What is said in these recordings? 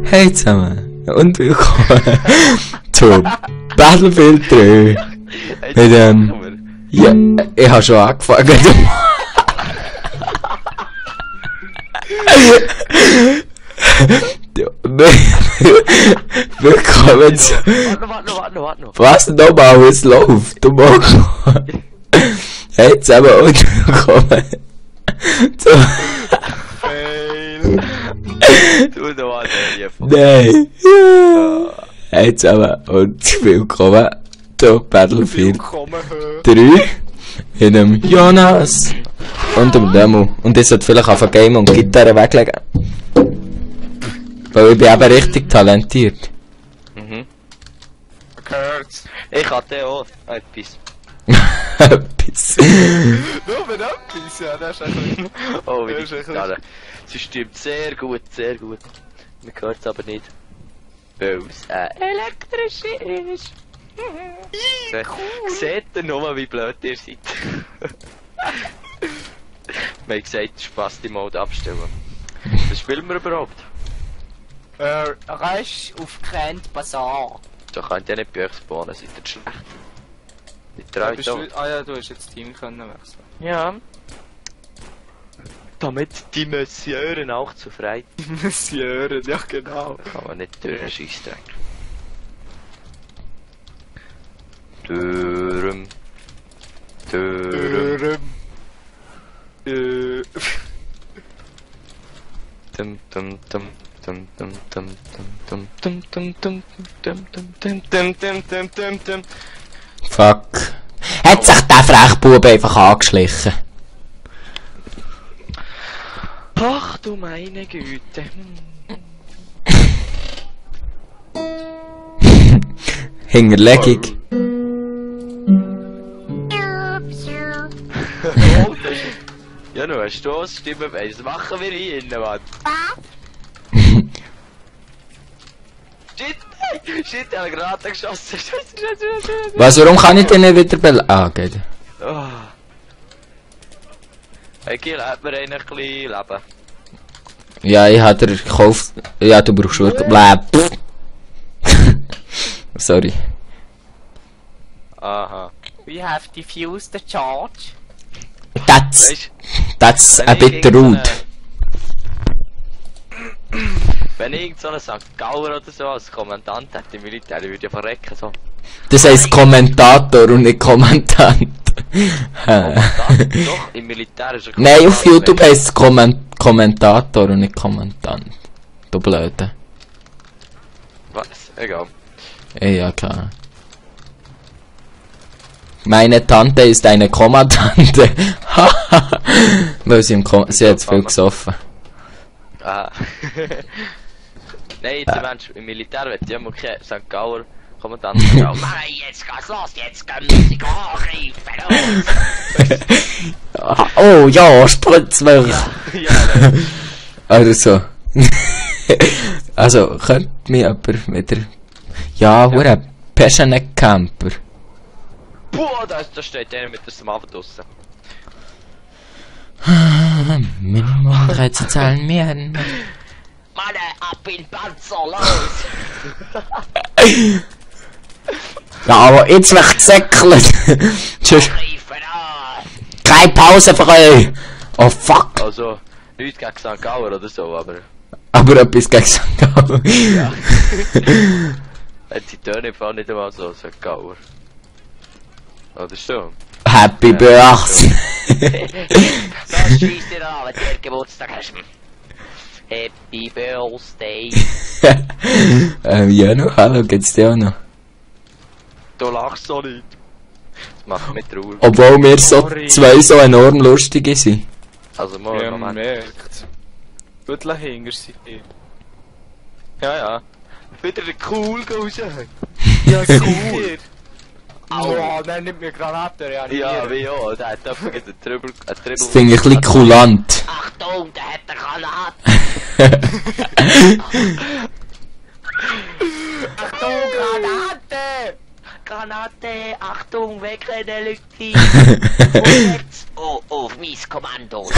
Hey zusammen und willkommen zu Battlefield 3. Ja, ich habe schon angefangen. Willkommen zu... Warte noch. Was nochmal, es läuft? Du magst... Hey zusammen und willkommen zu... Fail. Du da war der Nein. Hey zusammen und willkommen zu Battlefield 3 mit dem Jonas und dem Demo. Und ich sollte vielleicht auf ein Game und Gitarre weglegen. Weil ich bin eben richtig talentiert. Gehört's. Ich hatte auch etwas. Etwas. Nur mit etwas, ja, das ist ein oh, wie die Gitarre. Sie stimmt sehr gut, sehr gut. Man hört es aber nicht. Weil es elektrisch ist. Seht ihr nur, wie blöd ihr seid? Wir haben gesagt, Spaß die Mode abstellen. Was spielen wir überhaupt? Rush auf Grand Bazaar. Da könnt ihr nicht bei euch spawnen, seid ihr schlecht. Nicht treu da. Ah ja, du hast jetzt Team können wechseln. Ja. Damit die Messieuren auch zu frei. Messieuren, ja genau. Kann man nicht durch den Scheissdreck. Dürüm. Fuck. Hat sich der Frechbube einfach angeschlichen? Ach du meine Güte. Hinterlegung. Ja, nur eine Stossstimme, was machen wir hier innen, Mann? Shit, ich habe gerade geschossen. Was, warum kann ich den nicht wieder Ah, geht. Oh. Hey, Kiel, hat mir ein bisschen Leben. Ja, ich hab dir gekauft. Ja, du brauchst wirklich... Sorry. Aha. We have diffused the charge. That's a bit rude. Wenn irgend so ein St. Gauer oder so als Kommandant hat im Militär, würde ja verrecken so. Das heisst Kommentator und nicht Kommandant. Kommandant? Doch, im Militär ist er Kommandant. Nein, auf YouTube heisst es Kommentator und nicht Kommandant. Du Blöde. Was? Egal. Ja, klar. Meine Tante ist eine Kommatante. Weil sie sie hat viel gesoffen. Ah. Nein, jetzt Mensch, im Militär wird ja mal kein St. Gauer Kommandant sagen. Nein, jetzt geht's los, jetzt können wir sie angreifen. Oh ja, Spritzwürg. Ja. Also. Also, könnte mir jemand wieder... Ja, hure Passionate Camper. Boah, da steht einer mit der Smava draussen. Minimum 13 Zahlen mehr. Mann, ab in Panzer, los! Ja, aber jetzt wird gesäckelt. Tschüss. Keine Pause frei. Oh fuck. Also, nichts gegen St. Gauer oder so, aber... Aber etwas gegen St. Gauer. Ja. Die Töne fahren nicht einmal so, St. Gauer. Oder schon? Happy Birthday. Das schießt dir an, wenn du Geburtstag hast. Happy Birthday. Ja, noch, hallo, geht's dir auch noch? Du lachst so nicht. Das macht mich traurig. Obwohl wir so zwei so enorm lustige sind. Also mal, Ja, Moment. merkt. Gut dahinter sind die. Ja. Wieder cool raus. Ja, sicher. Aua, der nimmt mir Granaten reanimieren. Ja, wie auch. Der hat einfach einen Triple... Das finde ich ein bisschen kulant. Achtung, der hat eine Granate. Achtung, Granate! Granate, Achtung, wegrennen, Leute. Oh, auf mein Kommando.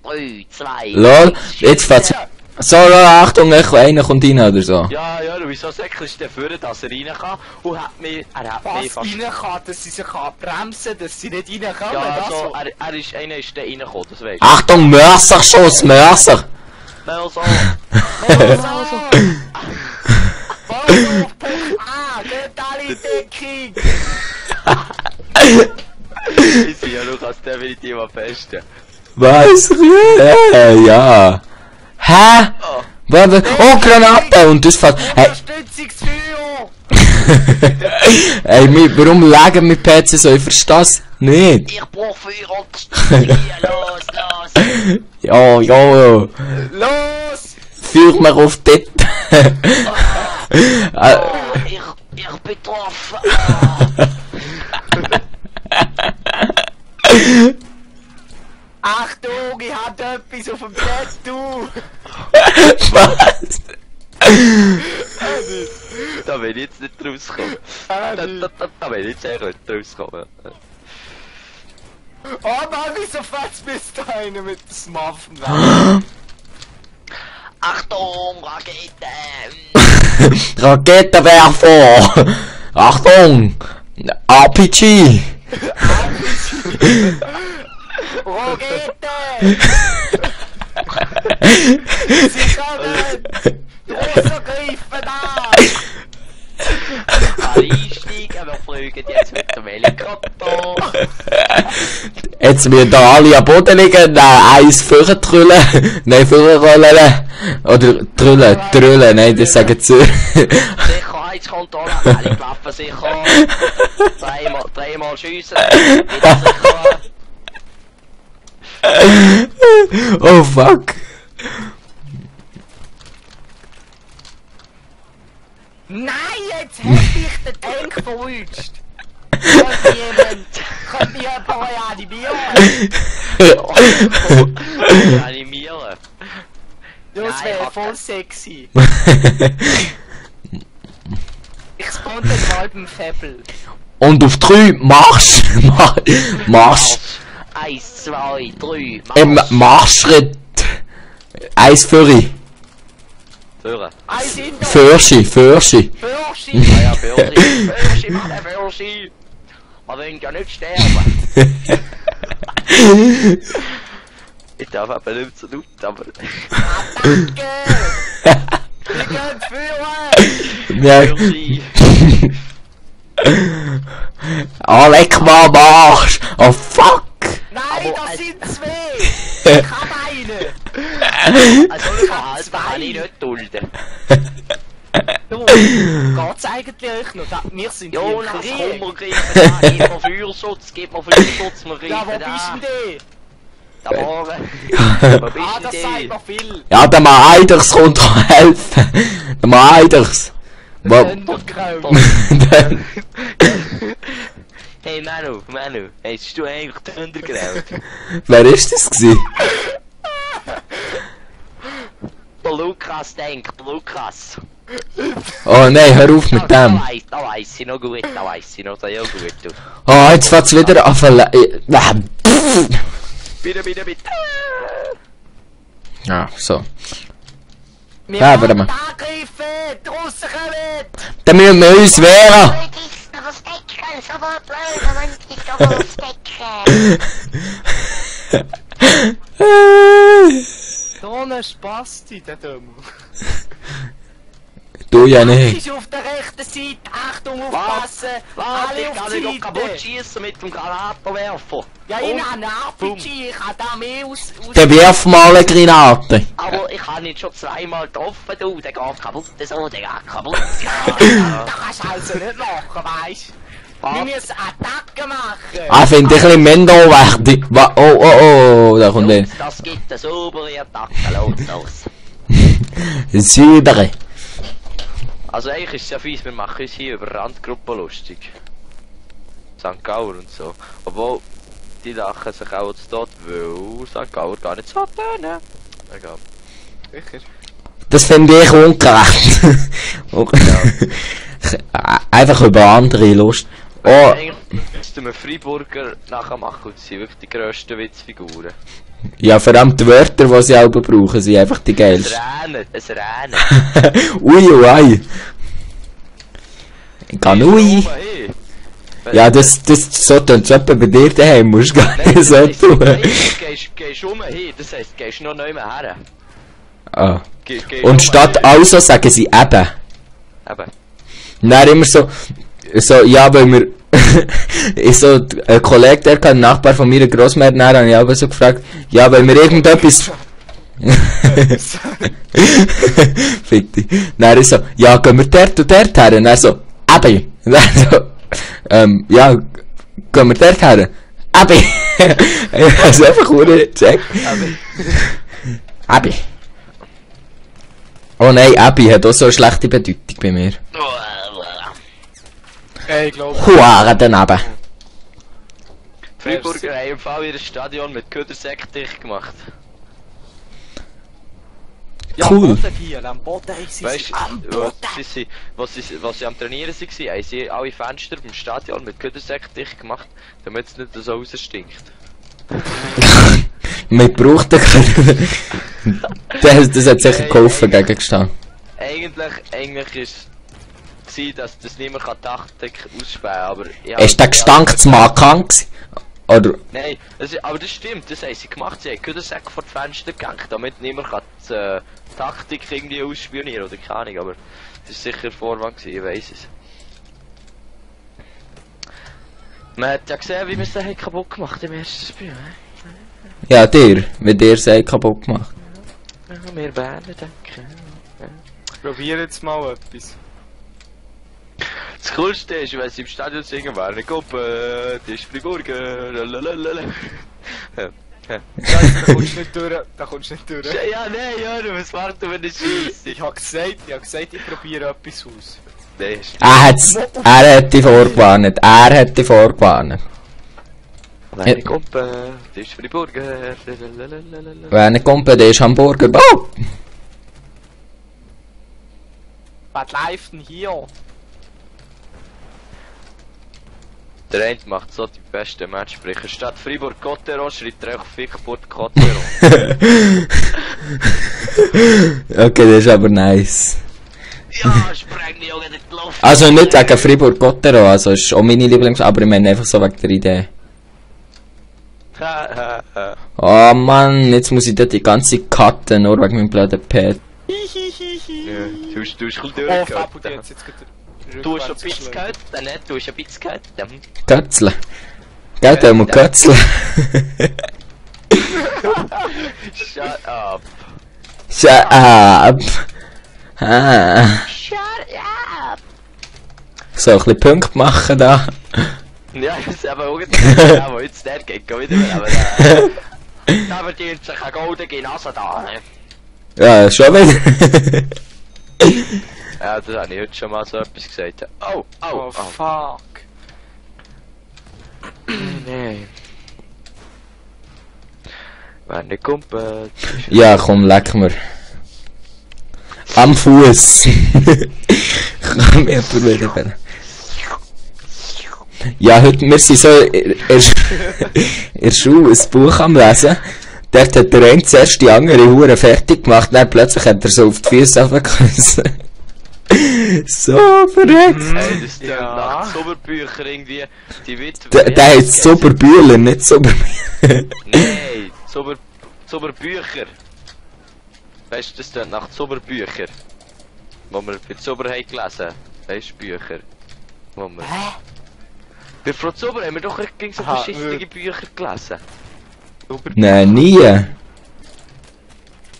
3, 2... Lol, jetzt fährt's... So, Achtung, einer kommt rein oder so. Ja, wieso säckelst du dafür, dass er rein kann? Und er hat mich Was fast... rein kann, dass sie sich bremsen, dass sie nicht reinkommen. Ja, das so, einer ist da reingekommen, das weisst Achtung, Mörserschuss, Mörser! du. So. Geht alle in Deckung! Ich sehe ja, du kannst definitiv am besten. Was? Ja. Hä? Oh. Warte. Oh, Granate! Und das fällt... Hey, Unterstützungsfeuer! hey, warum legen wir PC so? Ich verstehe es nicht. Ich brauche Feuer und los! Ja. Los! Führ mich auf dort. Ich bin getroffen! Achtung, ich hab etwas auf dem Tattoo! Was? Da will ich jetzt nicht rauskommen. Da will ich jetzt echt nicht rauskommen. Oh Mann, wieso fährt's bis da einer mit dem Smuffen? Achtung, Rakete! Raketenwerfer! Achtung! RPG! Rakete! Sie kommen! Rausgreifen da! Einsteigen, wir fliegen jetzt mit dem Helikopter! Jetzt müssen da alle am Boden liegen, eins vortrüllen, nein, vorrollen, oder trüllen, nein, das sagen sie. Sicherheitskontrolle, alle Klappen sicher, dreimal schiessen, wieder sicher. Oh fuck. Nein, jetzt hab ich den Tank verrutscht! Könnte mich jemand animieren? Animieren. Das wäre voll sexy. Ich spawn den mal beim Fäbel. Und auf 3, Marsch! Marsch! 1, 2, 3, Marschschritt! 1 Führer! Führen. Eins in der Fürschi! Fürschi! Ja, Fürschi, mach den Fürschi! Wir wollen ja nicht sterben. Ich darf aber nicht so laut, aber... Danke! Wir gehen führen! Ja. Fürschi. Leck mal Marsch! Oh fuck! Nein, Aber das als- sind zwei! Ich hab einen! Also ich kann ich nicht dulden. Du, geht's eigentlich euch noch? Wir sind hier im Jonas, komm, Krieg! wir greifen an, gib mir Feuerschutz, wir Ja, wo greifen bist an. denn der? Da vorne. Wo Ah, bist das denn sagt der? noch viel! Ja, der Maiders kommt helfen! Der Maiders! Underground! Hey Manu, hast du eigentlich den Underground? Wer ist das gsi? Der Lukas denkt, Lukas. Oh nein, hör auf mit dem! Da weiss ich noch gut, da weiss ich noch sehr gut. Du. Oh, jetzt fährt's wieder an Bitte. Ja, so. Wir Ja, warte werden mal. angreifen! Die Russen kommen! Dann müssen wir uns wehren! So ein Spasti, der Dumme. Du ja Das nicht. ist auf der rechten Seite! Achtung, Was? aufpassen! Warte, Alle ich auf kann die dich doch kaputt Seite! schießen mit dem Granatenwerfer. Ja, ich Und- habe einen RPG, ich kann da mehr aus... Dann wirf mal eine Granate. Aber ich habe ihn schon zweimal getroffen, du, der geht kaputt, so, der geht kaputt. Das kannst du also nicht machen, weisst du? Wir Was? müssen Attacken machen! Ah, finde ich ein bisschen minderwertig. Oh, da kommt Jungs, ein. das gibt eine saubere Attacke, los. Säubere. Also eigentlich ist es ja fies, wir machen uns hier über Randgruppen lustig. St. Gauer und so. Obwohl, die lachen sich auch zu Tod, weil St. Gauer gar nicht so tönen. Egal. Sicher. Das finde ich ungerecht. Einfach über andere Lust. Oh, Eigentlich müssten wir Freiburger nachmachen und sie sind wirklich die grössten Witzfiguren. ja, vor allem die Wörter, die sie auch brauchen, sind einfach die geilsten. Es Rähnen. Ui, ui. Ganui. Ja, das so tun es etwa bei dir daheim, musst du gar nicht so tun. Gehst um hin, das heisst, gehst noch nicht mehr her. Ah. Gehst Und statt also sagen sie eben. Eben. Dann immer so, ja, weil wir, ich so, ein Kollege, der kann, ein Nachbar von meiner Grossmutter, dann habe ich aber so gefragt, ja, weil wir irgendetwas, fick dich. Dann ist so, ja, gehen wir dort und dort her? Und er so, eben. Und dann so, ja, gehen wir dort her? Eben. Ich hab's einfach gecheckt. Eben. Oh nein, Abi hat auch so eine schlechte Bedeutung bei mir. Ich glaube. Huare daneben. Freiburger haben im Fall ihr Stadion mit Ködersäck dicht gemacht. Ja, Cool. Am Boden ist Weißt am du, Boden. was sie am Trainieren waren, haben sie alle Fenster beim Stadion mit Ködersäck dicht gemacht, damit es nicht so rausstinkt. Man braucht den das hat sicher geholfen gegen gestanden. Eigentlich ist es, dass das niemand Taktik ausspähen kann, aber... Ja, Ist der Gestank zu markant gewesen? Oder? Nein, aber das stimmt, das haben sie gemacht, sie haben Ködersäck vor die Fenster gehängt, damit niemand die Taktik irgendwie ausspionieren oder keine Ahnung, aber das ist sicher Vorwand gewesen, ich weiss es. Man hat ja gesehen, wie wir es dann kaputt gemacht im ersten Spiel, Ja, wie dir sei kaputt gemacht. Ja, wir Berner denken. Probier jetzt mal etwas. Das Coolste ist, wenn sie im Stadion singen, wäre eine Gruppe, die ist Freiburger, lalalala. Da kommst du nicht durch, da kommst du nicht durch. Ja, nein, ja, du musst warten, wenn es schießt. Ich hab gesagt, ich probiere etwas aus. Nein, Er hat dich vorgewarnt. wäre eine Gruppe, die ist Freiburger, lalalala. Wenn er kommt, der ist Hamburger. Oh! Was läuft denn hier? Der eine macht so die besten Matchsprecher. Statt Fribourg-Gottero schreibt er auch Fickburg-Gottero. Okay, das ist aber nice. Ja, spreng die Junge in die Luft. Also nicht wegen Fribourg-Gottero, also ist auch meine Lieblings... Aber ich meine einfach so wegen der Idee. Oh Mann, jetzt muss ich da die ganze Cutten, nur wegen meinem blöden Pet. Ja, du hast ein bisschen Oh, Fabu, durchgehalten. jetzt geht Du hast ein bisschen gehört, nicht, du hast ein bisschen gehört. Götzle. Gell, der muss Götzle. Shut up. Shut up. Ah. Shut up. So, ein bisschen Punkte machen da. Ja, das ist aber auch ja, wo jetzt der geht, geh wieder mehr, aber da verdient sich ein goldener Nase da. Ja, schon wieder. Ja, das habe ich heute schon mal so etwas gesagt. Oh, Oh, fuck. Nein. Wer nicht kumpelt. Ja, komm, leck mir. Am Fuß. Komm, ich probiere. Ja, heute, wir sind so in der Schule ein Buch am Lesen. Dort hat der eine zuerst die andere Hure fertig gemacht, dann plötzlich hat er so auf die Füße runtergeküsst. So verreckt. Hey, das tönt nach Zauberbücher irgendwie. Die Witwe. Der heißt Zauberbühler, nicht Zauberbühler. Nein, Zauberbücher. Weißt du, das tönt nach Zauberbücher. Wo wir bei Zauber haben gelesen. Weißt du, Bücher. Wo wir... Bei Frau Zauber haben wir doch gegen so verschiedene Bücher gelesen. Nein, nie.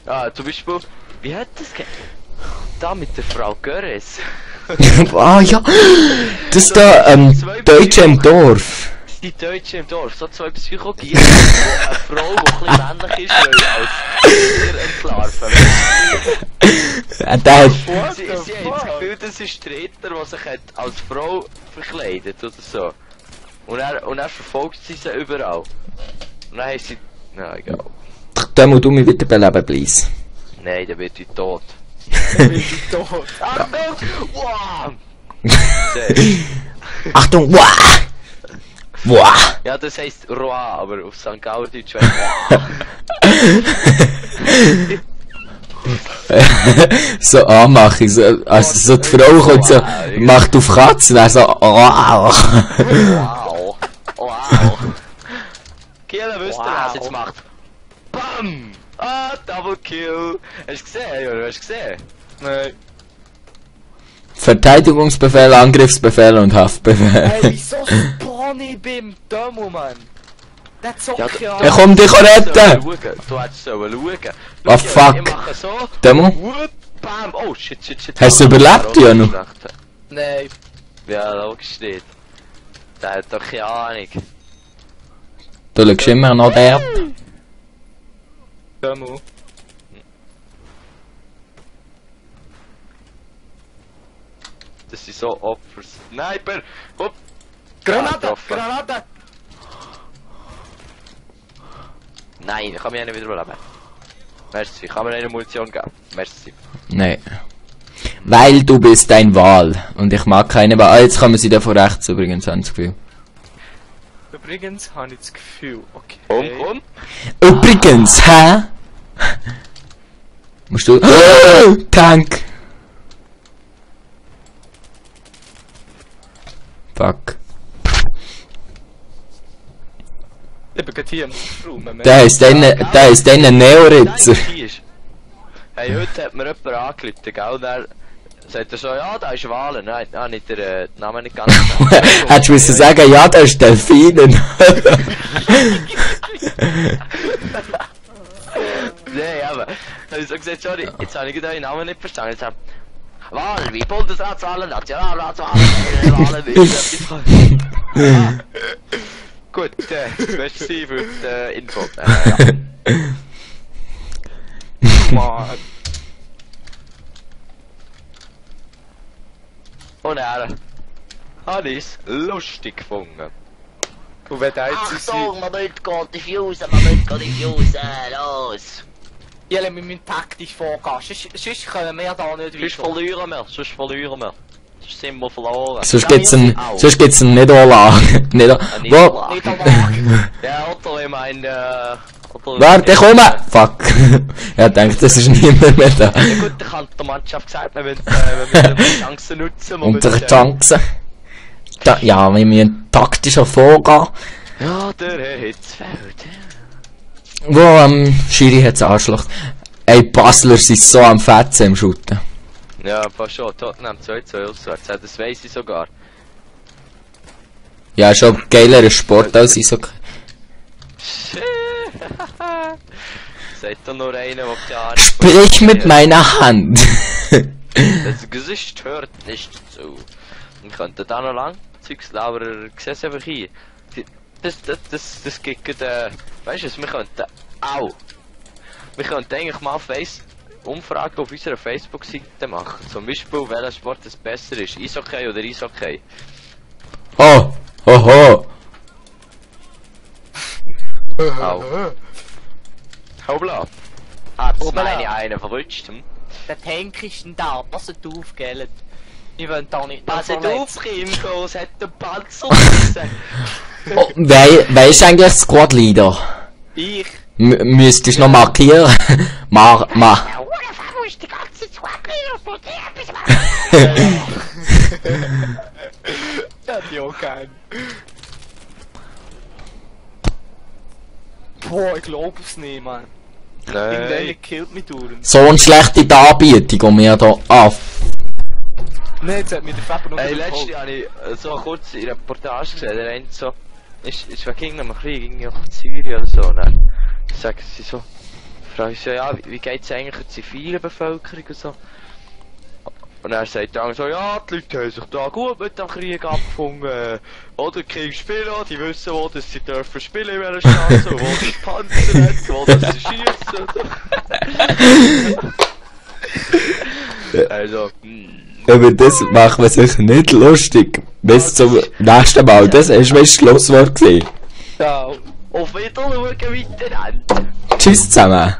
Ah, zum Beispiel, wie hat das da mit der Frau Görres? Ah ja, das da, Deutsche im Dorf. Die Deutsche im Dorf, so zwei Psychologie, wo eine Frau, die ein bisschen männlich ist, will als Tier entlarven. Der hat... Sie hat das Gefühl, das ist der Ritter, der sich hat als Frau verkleidet oder so. Und er verfolgt sie überall. Und dann haben sie... Na, egal. Da musst du mich wieder beleben, please. Nein, dann wird ich tot. Bin ich tot. Achtung! Wow! Achtung, wow! Wow! Ja, das heisst Roi, aber auf St. Gauerdeutsch wäre So Anmachung, so, also so die Frau kommt so, macht auf Katzen, dann so, wow! Wow. Wow. Kiel, wisst ihr, was jetzt macht? Bam! Ah, Double Kill! Hast du gesehen, oder? Hast du gesehen? Nein. Verteidigungsbefehl, Angriffsbefehl und Haftbefehl. Hey, wieso spawn ich beim Demo, Mann? Der zockt ja. Ja, komm dich retten! Du hättest schauen. Ah, fuck. Ich mache so. Demo? Whoop, bam! Oh, shit. Hast du überlebt, Janu? Nein. Ja, logisch nicht. Der hat doch keine Ahnung. Du schaust immer noch dort. Demo. Das sind so Opfer. Sniper! Hopp! Granate! getroffen. Granate! Nein, ich kann mich nicht wieder überleben. Merci, kann mir eine Munition geben. Merci. Nein. Weil du bist ein Wal. Und ich mag keine Wal. Ah, jetzt kann man sie da von rechts übrigens, habe ich das Gefühl. Übrigens habe ich das Gefühl, okay. Komm. Übrigens, hä? Musst du... Tank! Fuck. Ich bin gerade hier im Raum. Der ist ein Neoritzer. Hey, heute hat mir jemand angerufen, gell? Der sagt er so, ja, da ist Walen. Nein, nicht der Name nicht ganz. Hättest du müssen sagen, ja, da ist Delfinen. Nee, aber. Dann habe ich so gesagt, sorry, jetzt habe ich deinen Namen nicht verstanden. Jetzt Wahlen, wie Bundesratswahlen, Nationalratswahlen, Wahlen, Gut, merci für die Info. Mann. Und er hat es lustig gefunden. Und wenn der jetzt Achtung, man will diffusen, los! Ja, wir müssen taktisch vorgehen, sonst können wir ja da nicht Sonst verlieren wir. Sonst sind wir verloren. Sonst gibt's einen Niederlage. Wo? Ja, Otto, ich meine, Warte, komm! Fuck. Ja, denkt, das ist niemand mehr da. Ja gut, dann hat der Mannschaft gesagt, wir müssen die Chancen nutzen. Unsere Chancen. Ja, wir müssen taktischer vorgehen. Ja, der Hitzfeld. Wo, Schiri hat's Arschloch. Ey, Basler sind so am Fetzen im Shooten. Ja, fast schon. Tottenham 2-2 auswärts. Ja, das weiss ich sogar. Ja, schon geilerer Sport als Eishockey. Seid doch nur einer, der keine Ahnung. Sprich mit meiner Hand. Das Gesicht hört nicht zu. Ich könnte da noch lang Zeugs labern, aber ich sehe es einfach hier. Das gibt weißt du, wir könnten eigentlich mal Umfragen auf unserer Facebook-Seite machen. Zum Beispiel, welcher Sport es besser ist. Eishockey oder Eishockey. Oh, hoho. Au. Hoppla. Hat's meine einen verrutscht, hm? Der Tank ist denn da, passet auf, gell? Ich will da nicht Passet auf, Kimko, es hat den Panzer Oh, wer ist eigentlich das Squad-Leader? Ich. Müsstest du noch markieren? Ma. Ja, die auch gern. Boah, ich glaub's nicht, Mann. Irgendeiner killt mich durch. So eine schlechte Darbietung, die wir da Nein, jetzt hat mich der Fabio noch Hey, letztes Jahr habe ich so kurz in der Reportage gesehen, der eine so, ist wegen irgendeinem Krieg, irgendwie auf Syrien oder so, ne? Sagen sie so, fragen sie so, ja, wie geht's eigentlich der zivilen Bevölkerung und so? Und er sagt dann so, ja, die Leute haben sich da gut mit dem Krieg abgefunden, oder Krieg spielen, die wissen wo, dass sie dürfen spielen in welcher Straße, wo sie Panzer hat, wo das sie schiessen und so. Also, Über das machen wir sich nicht lustig. Bis zum nächsten Mal. Das ist mein Schlusswort gewesen. Ja. Auf Wiedersehen miteinander. Tschüss zusammen.